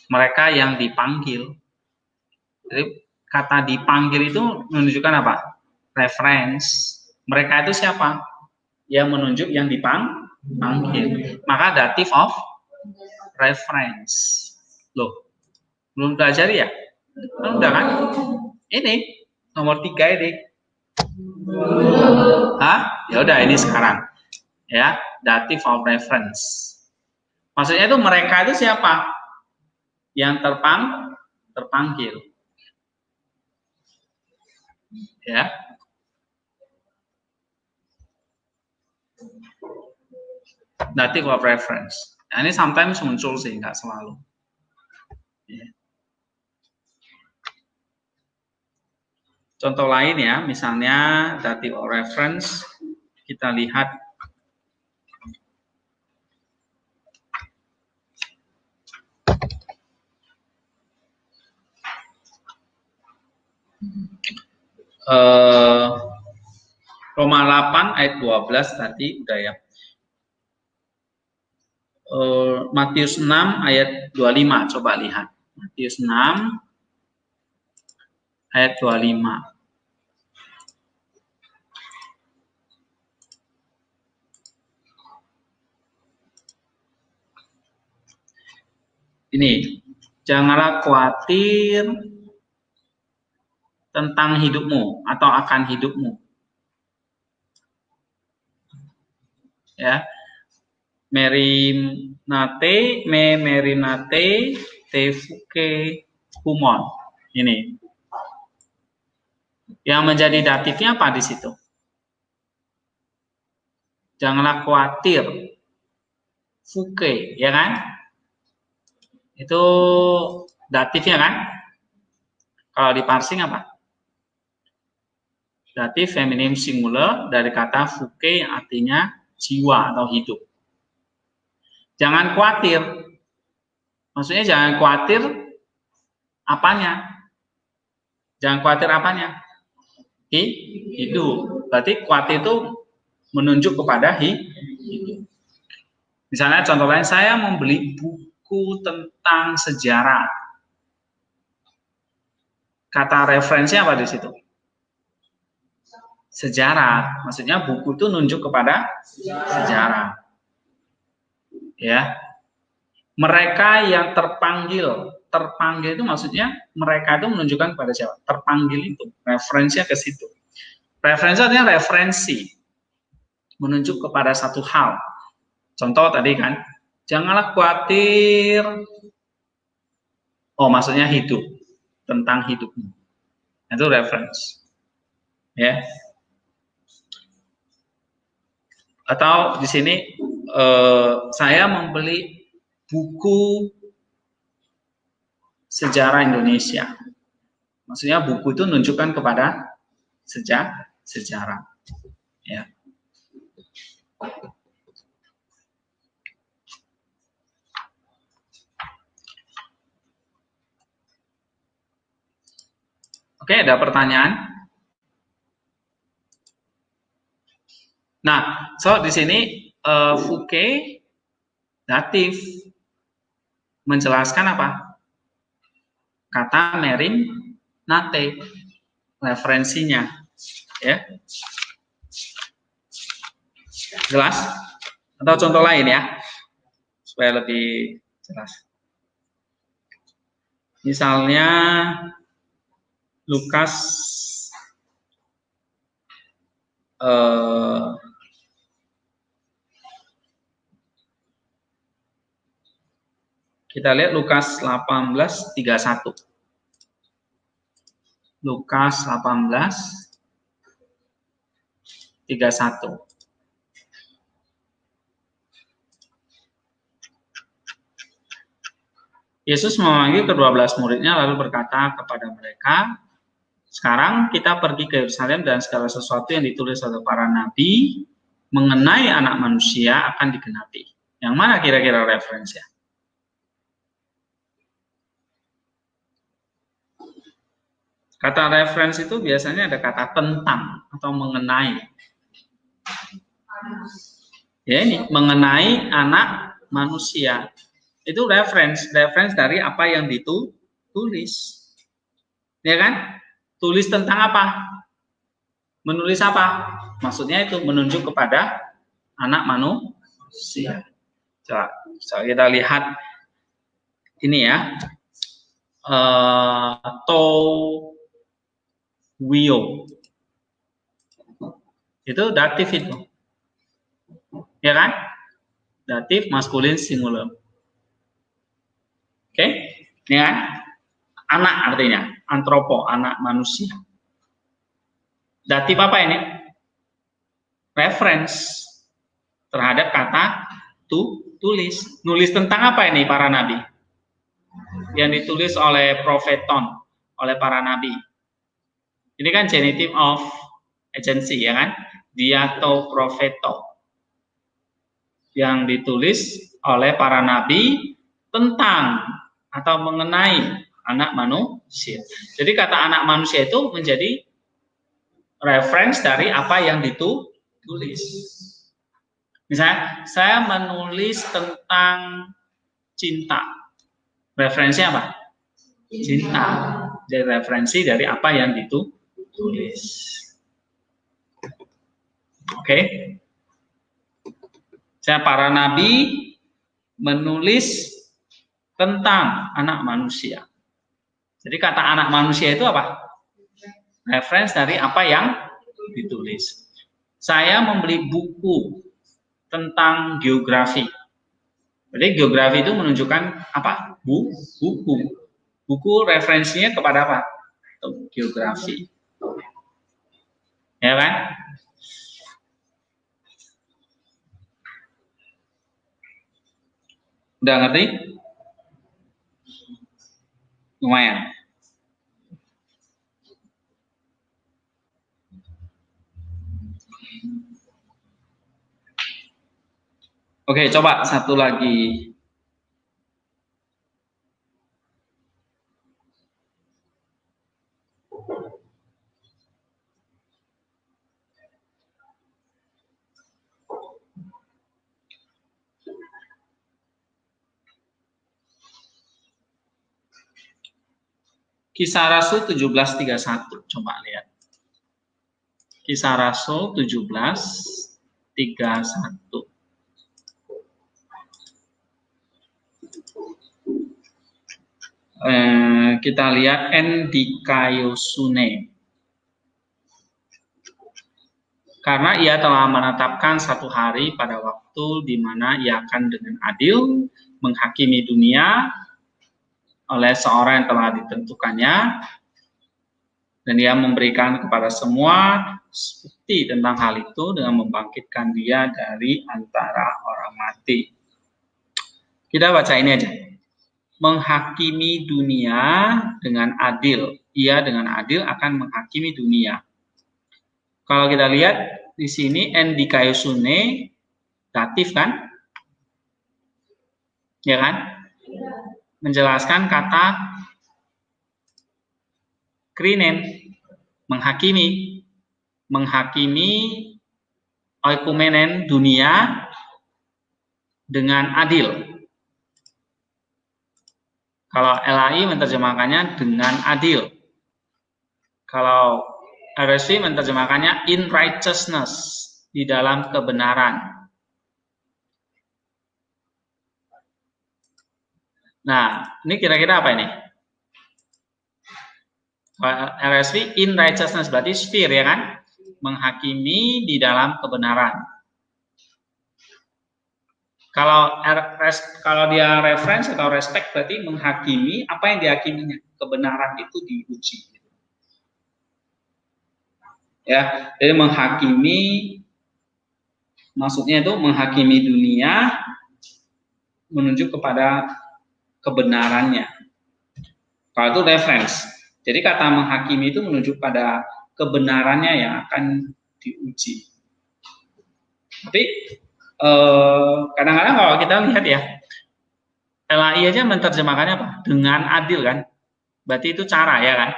mereka yang dipanggil. Jadi kata dipanggil itu menunjukkan apa? Reference. Mereka itu siapa? Yang menunjuk yang dipanggil. Maka dative of reference. Loh, belum belajar ya? Udah kan? Ini nomor 3 ini. Hah? Ya udah ini sekarang. Ya, dative of reference. Maksudnya itu mereka itu siapa? Yang terpanggil. Ya. Dative of reference. Nah, ini sometimes muncul sih, nggak selalu. Ya. Contoh lain ya, misalnya dative of reference, kita lihat Roma 8 ayat 12 tadi udah ya. Matius 6 ayat 25, coba lihat. Matius 6 ayat 25. Ini, janganlah khawatir tentang hidupmu atau akan hidupmu. Ya. Merinate tefuke humon. Ini. Yang menjadi datifnya apa di situ? Janganlah khawatir. Fuke, ya kan? Itu datifnya kan? Kalau di parsing apa? Datif feminim singular dari kata fuke yang artinya jiwa atau hidup. Jangan khawatir. Maksudnya jangan khawatir apanya? Jangan khawatir apanya? Hidup. Berarti khawatir itu menunjuk kepada hidup. Misalnya contoh lain, saya membeli buku tentang sejarah. Kata referensinya apa di situ? Sejarah. Maksudnya buku itu nunjuk kepada sejarah. Ya. Mereka yang terpanggil itu maksudnya mereka itu menunjukkan kepada siapa? Terpanggil itu. Referensinya ke situ. Referensi artinya referensi. Menunjuk kepada satu hal. Contoh tadi kan, janganlah khawatir. Oh, maksudnya hidup, tentang hidupmu. Itu reference. Ya. Atau di sini saya membeli buku sejarah Indonesia. Maksudnya buku itu menunjukkan kepada sejarah. Ya. Oke, ada pertanyaan? Nah, so di sini Fuke datif menjelaskan apa? Kata merinate, referensinya, ya. Jelas? Atau contoh lain ya, supaya lebih jelas. Misalnya Lukas kita lihat Lukas 18:31. Lukas 18:31. Yesus memanggil ke-12 muridnya lalu berkata kepada mereka, sekarang kita pergi ke Yerusalem dan segala sesuatu yang ditulis oleh para nabi mengenai anak manusia akan digenapi. Yang mana kira-kira referensinya? Kata referensi itu biasanya ada kata tentang atau mengenai. Ya ini, mengenai anak manusia. Itu reference dari apa yang ditulis. Ya kan? Tulis tentang apa? Menulis apa? Maksudnya itu menunjuk kepada anak manusia. Coba kita lihat ini ya. Wio. Itu datif itu. Ya kan? Datif maskulin singular. Oke? Ini kan? Anak artinya. Antropo, anak manusia. Datif apa ini? Reference terhadap kata tulis. Nulis tentang apa ini para nabi? Yang ditulis oleh profeton, oleh para nabi. Ini kan genitive of agency, ya kan? Diato profeto. Yang ditulis oleh para nabi tentang atau mengenai anak manusia. Jadi kata anak manusia itu menjadi reference dari apa yang ditulis. Misalnya, saya menulis tentang cinta. Referensinya apa? Cinta. Jadi referensi dari apa yang ditulis. Oke. Saya para nabi menulis tentang anak manusia. Jadi kata anak manusia itu apa? Reference dari apa yang ditulis. Saya membeli buku tentang geografi. Jadi geografi itu menunjukkan apa? Buku. Buku referensinya kepada apa? Geografi. Ya kan? Udah ngerti? Lumayan. Oke, coba satu lagi. Kisah Rasul 17:31, coba lihat. Kisah Rasul 17:31. Kita lihat Endikaiosune. Karena ia telah menetapkan satu hari pada waktu di mana ia akan dengan adil menghakimi dunia oleh seorang yang telah ditentukannya, dan ia memberikan kepada semua bukti tentang hal itu dengan membangkitkan dia dari antara orang mati. Kita baca ini aja. Menghakimi dunia dengan adil. Ia dengan adil akan menghakimi dunia. Kalau kita lihat di sini endikaiosune datif kan? Ya kan? Menjelaskan kata krinen, menghakimi oikumenen dunia dengan adil. Kalau LAI menerjemahkannya dengan adil. Kalau RSV menerjemahkannya in righteousness, di dalam kebenaran. Nah, ini kira-kira apa ini? RSV in righteousness berarti sphere, ya kan? Menghakimi di dalam kebenaran. Kalau dia reference atau respect berarti menghakimi apa yang dihakiminya. Kebenaran itu diuji. Ya, jadi menghakimi maksudnya itu menghakimi dunia menunjuk kepada kebenarannya. Kalau itu reference. Jadi kata menghakimi itu menunjuk pada kebenarannya yang akan diuji. Tapi kadang-kadang kalau kita lihat ya, LAI aja menerjemahkannya apa? Dengan adil kan? Berarti itu cara, ya kan?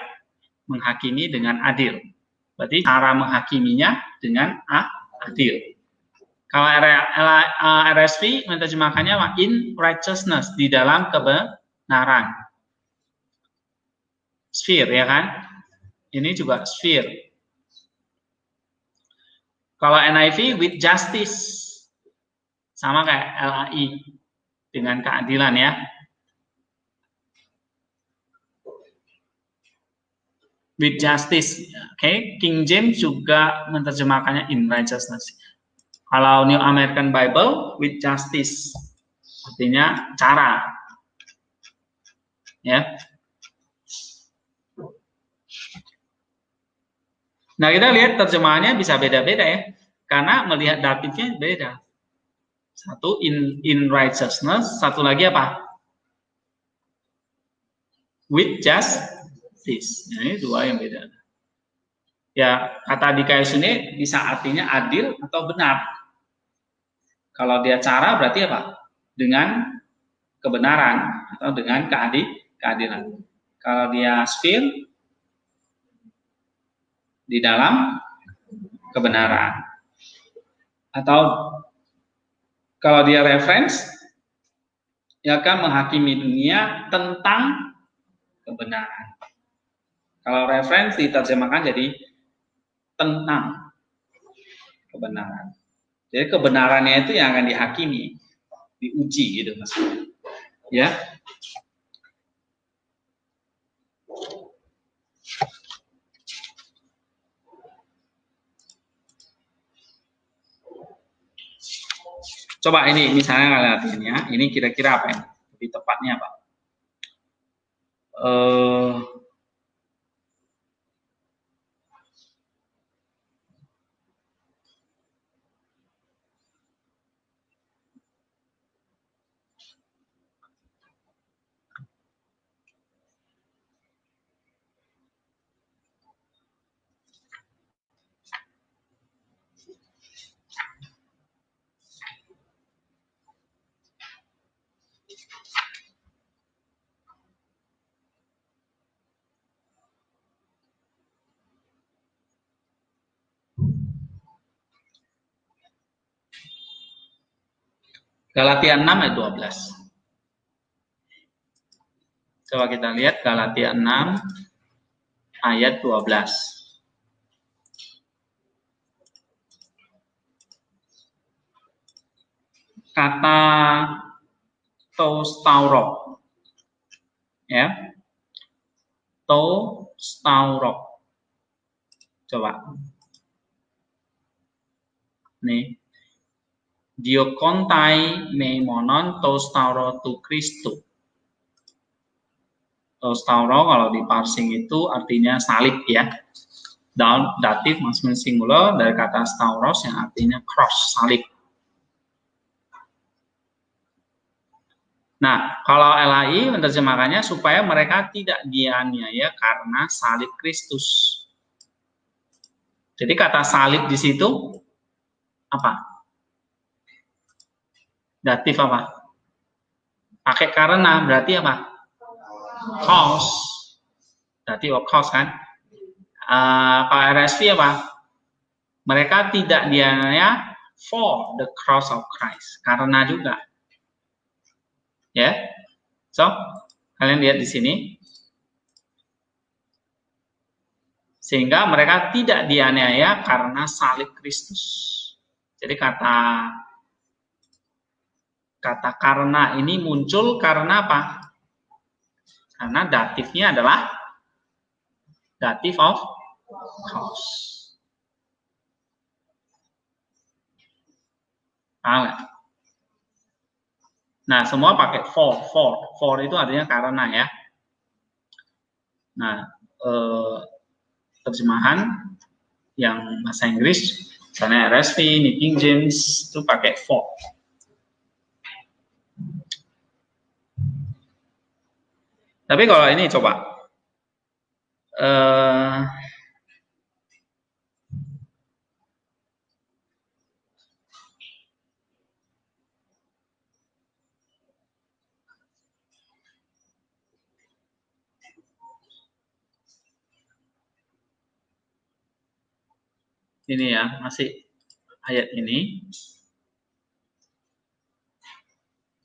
Menghakimi dengan adil. Berarti cara menghakiminya dengan adil. Kalau RSV menerjemahkannya in righteousness, di dalam kebenaran. Sphere, ya kan? Ini juga sphere. Kalau NIV with justice, sama kayak LAI, dengan keadilan ya. With justice, oke. King James juga menerjemahkannya in righteousness. Kalau New American Bible with justice, artinya cara, ya. Nah, kita lihat terjemahannya bisa beda-beda ya, karena melihat datifnya beda. Satu in righteousness, satu lagi apa? With justice. Nah, ini dua yang beda. Ya, kata dikais ini bisa artinya adil atau benar. Kalau dia cara berarti apa? Dengan kebenaran atau dengan keadilan. Kalau dia sphere, di dalam kebenaran. Atau kalau dia reference, dia akan menghakimi dunia tentang kebenaran. Kalau reference diterjemahkan jadi tentang kebenaran. Jadi kebenarannya itu yang akan dihakimi, diuji gitu maksudnya. Ya. Coba ini misalnya kalian lihatin ya, ini kira-kira apa ini? Lebih tepatnya apa? Galatia 6 ayat 12. Coba kita lihat Galatia 6 ayat 12. Kata tostauro, ya, tostauro. Coba, nih, diokontai meimonon tostauro tu Kristu. Tostauro kalau di parsing itu artinya salib ya. Datif masculine singular dari kata stauros yang artinya cross, salib. Nah, kalau LAI menerjemahkannya supaya mereka tidak dianiaya karena salib Kristus. Jadi kata salib di situ apa? Datif apa? Pakai karena berarti apa? Cause. Berarti cause kan? Kalau RSV apa? Mereka tidak dianiaya for the cross of Christ. Karena juga. Ya. So, kalian lihat di sini. Sehingga mereka tidak dianiaya karena salib Kristus. Jadi kata karena ini muncul karena apa? Karena datifnya adalah datif of cause. Paham nggak? Nah, semua pakai for itu artinya karena ya. Nah, terjemahan yang bahasa Inggris, misalnya RSV, New King James itu pakai for. Tapi kalau ini coba, ini ya, masih ayat ini.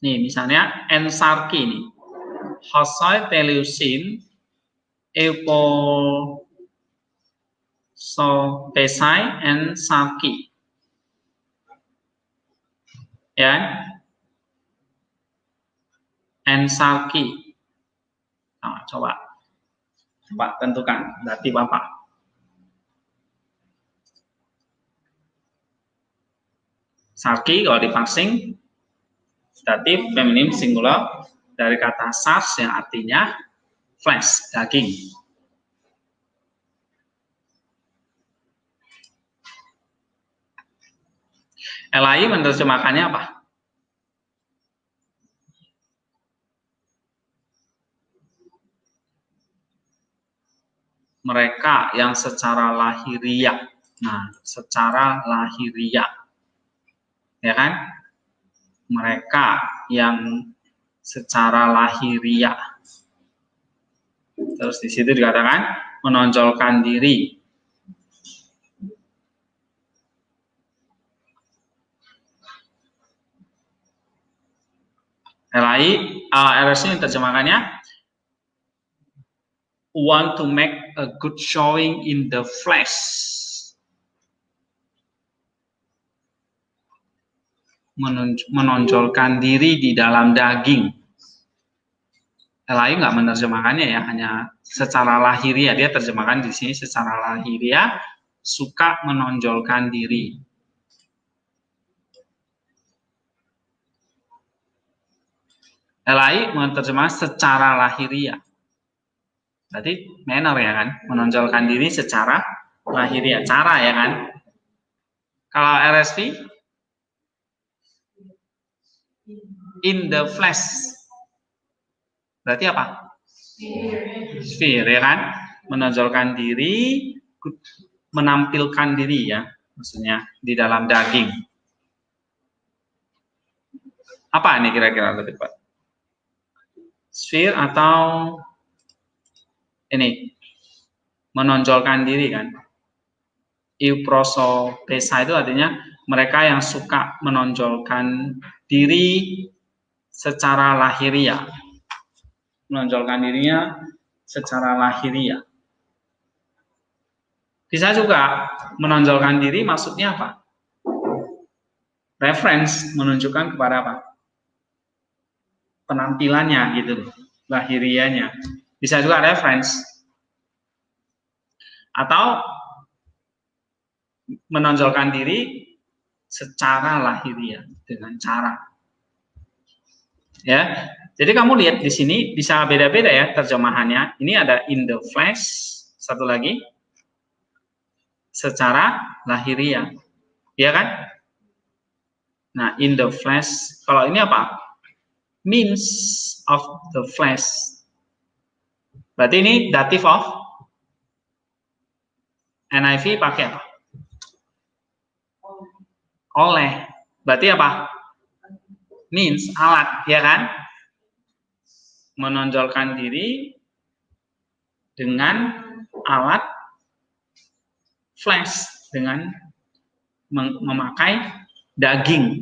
Nih misalnya ensarki nih. Hosoi teleusin pesai ensarki. Ya. Ensarki. Nah, coba tentukan datif apa? Sarki kalau dipaksing datif feminim singular dari kata sars yang artinya flesh, daging. Elai menerjemahkannya apa? Mereka yang secara lahiriah. Nah, secara lahiriah. Ya kan? Mereka yang secara lahiriah. Terus di situ dikatakan menonjolkan diri. Elai, RS ini terjemahannya want to make a good showing in the flesh. Menonjolkan diri di dalam daging. Elai nggak menerjemahkannya ya, hanya secara lahiriah. Dia terjemahkan di sini secara lahiriah, suka menonjolkan diri. Elai menerjemahkan secara lahiriah. Berarti manner ya kan, menonjolkan diri secara lahiriah, cara ya kan. Kalau RSV in the flesh, berarti apa? Sphere ya kan, menonjolkan diri, menampilkan diri ya, maksudnya di dalam daging. Apa ini kira-kira lebih tepat? Sphere atau ini menonjolkan diri kan? Euproso pesa itu artinya mereka yang suka menonjolkan diri secara lahiriah. Menonjolkan dirinya secara lahiriah. Bisa juga menonjolkan diri maksudnya apa? Reference menunjukkan kepada apa? Penampilannya gitu, lahiriahnya. Bisa juga reference. Atau menonjolkan diri secara lahiriah dengan cara. Ya. Jadi kamu lihat di sini bisa beda-beda ya terjemahannya. Ini ada in the flesh, satu lagi secara lahiriah. Ya kan? Nah, in the flesh, kalau ini apa? Means of the flesh. Berarti ini dative of NIV pakai apa? Oleh. Berarti apa? Means, alat, ya kan? Menonjolkan diri dengan alat flesh, dengan memakai daging.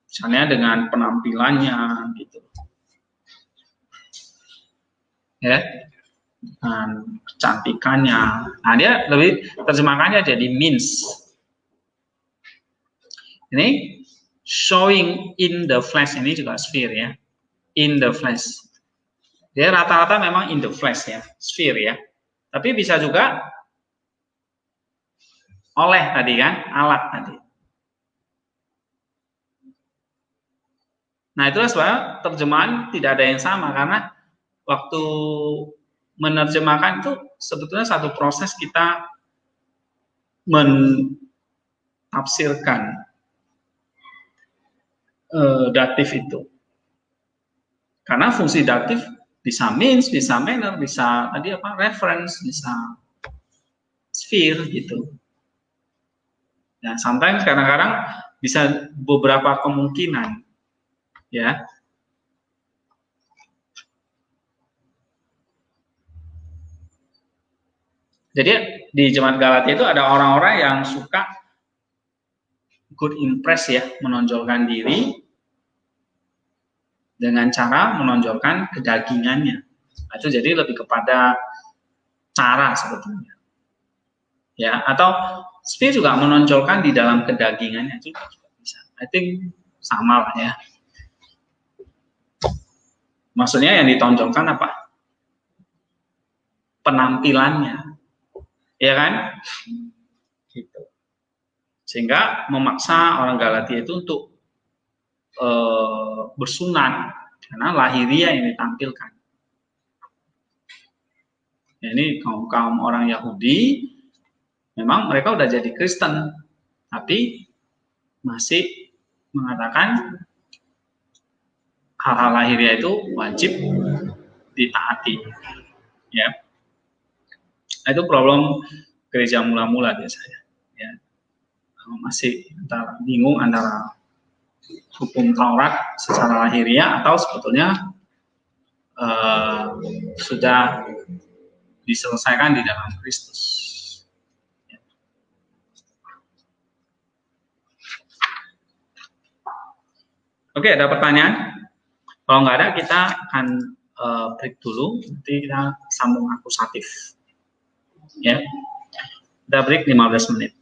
Misalnya dengan penampilannya gitu. Ya. Dengan kecantikannya. Nah, dia lebih terjemahkannya jadi means. Ini showing in the flesh, ini juga sphere ya. In the flesh. Dia rata-rata memang in the flesh ya, sphere ya. Tapi bisa juga oleh tadi kan, alat tadi. Nah, itulah sebabnya terjemahan tidak ada yang sama karena waktu menerjemahkan itu sebetulnya satu proses kita mentafsirkan datif itu. Karena fungsi datif bisa means, bisa manner, bisa tadi apa reference, bisa sphere gitu. Nah, sometimes kadang-kadang bisa beberapa kemungkinan, ya. Jadi di jemaat Galatia itu ada orang-orang yang suka good impress ya, menonjolkan diri dengan cara menonjolkan kedagingannya. Itu jadi lebih kepada cara sebetulnya. Ya, atau spirit juga menonjolkan di dalam kedagingannya juga bisa. I think sama lah ya. Maksudnya yang ditonjolkan apa? Penampilannya. Ya kan? Gitu. Sehingga memaksa orang Galatia itu untuk bersunat karena lahiriah yang ditampilkan. Ya, ini kaum orang Yahudi memang mereka udah jadi Kristen, tapi masih mengatakan hal-hal lahiriah itu wajib ditaati. Ya, itu problem gereja mula-mula biasanya. Ya, masih bingung antara hukum Taurat secara lahiriah atau sebetulnya sudah diselesaikan di dalam Kristus. Oke, ada pertanyaan? Kalau nggak ada, kita akan break dulu. Nanti kita sambung akusatif. Ya, kita break 15 menit.